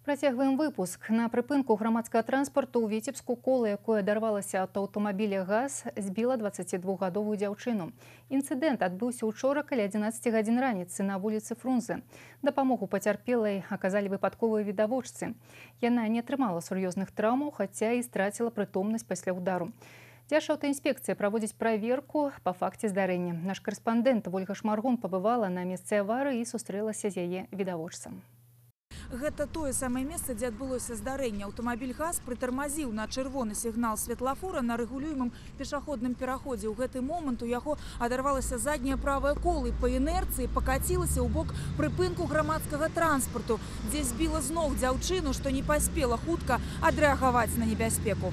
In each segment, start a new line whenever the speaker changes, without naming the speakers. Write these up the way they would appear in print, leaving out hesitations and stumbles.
Працягваем выпуск. На прыпынку грамадскага транспарту ў Віцебску кола, якое адарвалася ад аўтамабіля ГАЗ, збіла 22гадовую дзяўчыну. Інцыдэнт адбыўся учора каля 11 гадзін раніцы на вуліцы Фрунзе. Дапамогу пацярпелай аказалі выпадковыя відавочцы. Яна не атрымала сур'ёзных траўмаў, хаця і страціла прытомнасць пасля удару. Дзяржаўтаінспекцыя праводзіць праверку па факце здарэння. Наш карэспандэнт Ольга Шмаргун пабывала на месцы аварыі і сустрэлася з яе відавочцам.
Гэта тое самае месца, дзе адбылося здарэнне. Аўтамабіль ГАЗ прытармазіў на чырвоны сігнал светлафора на рэгулюемым пешаходным пераходзе. У гэты момант у яго адарвалася задняе правае кола і па інерцыі пакацілася ў бок прыпынку грамадскага транспарту, дзе збіла з ног дзяўчыну, што не паспела хутка адрэагаваць на небяспеку.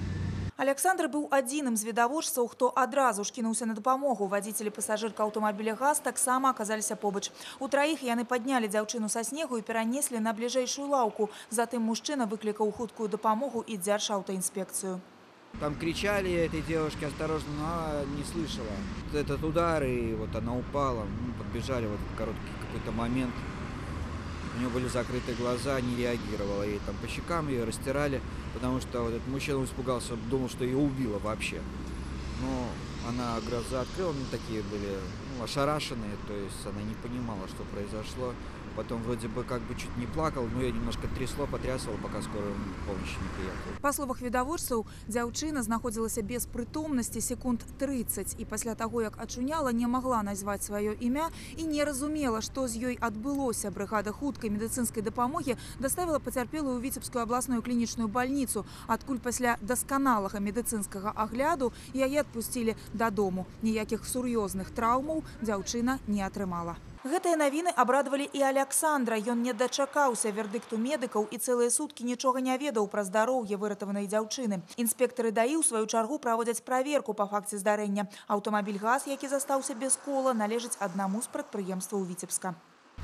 Александр быў адзіным з відавочцаў, хто адразу ж кінуўся на дапамогу. Вадзіцель і пасажырка аўтамабіля ГАЗ таксама аказаліся побач. Утраіх яны паднялі дзяўчыну са снегу і перанеслі на бліжэйшую лаўку. Затым мужчына выклікаў хуткую дапамогу і Дзяржаўтаінспекцыю.
Там кричали этой девушке осторожно, но она не слышала. Этот удар, и вот она упала. Мы подбежали в этот короткий какой-то момент. У нее были закрыты глаза, не реагировала. Ей там по щекам ее растирали, потому что вот этот мужчина испугался, думал, что ее убило вообще. Но она глаза открыла, такие были ошарашенные, то есть она не понимала, что произошло. Потом вроде бы как бы чуть не плакал, но я немножко трясло, потрясывал, пока скорая помощь не приехала.
Па словах відавочцаў, дзяўчына знаходзілася без прытомнасці секунд 30 і пасля таго, як ачуняла, не магла назваць сваё імя і не разумела, што з ёй адбылося. Брыгада хуткай медыцынскай дапамогі даставіла пацярпелую ў Віцебскую абласную клінічную бальніцу, адкуль пасля дасканалага медыцынскага агляду яе адпусцілі дадому. Ніякіх сур'ёзных траўмаў дзяўчына не атрымала. Гэтыя навіны абрадавалі і Александра. Ён не дачакаўся вердыкту медыкаў і цэлыя суткі нічога не ведаў пра здароўе выратаванай дзяўчыны. Інспектары ДАІ ў сваю чаргу праводзяць праверку па факце здарэння. Аўтамабіль ГАЗ, які застаўся без кола, належыць аднаму з прадпрыемстваў Віцебска.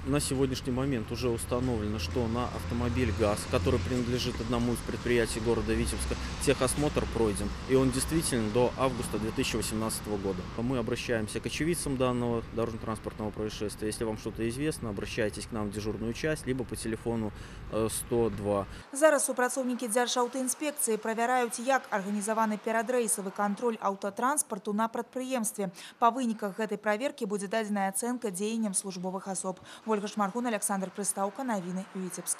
На сегодняшний момент уже установлено, что на автомобиль ГАЗ, который принадлежит одному из предприятий города Витебска, техосмотр пройден. И он действительно до августа 2018 года. Мы обращаемся к очевидцам данного дорожно-транспортного происшествия. Если вам что-то известно, обращайтесь к нам в дежурную часть, либо по телефону 102.
Зараз супрацоўнікі Дзяржаўтаінспекцыі правяраюць, як арганізаваны перадрэйсавы кантроль аўтатранспарту на прадпрыемстве. Па выніках гэтай праверкі будзе дадзеная ацэнка дзеянням службовых асоб. Ольга Шмаргун, Александр Прыстаўка, навіны Віцебск.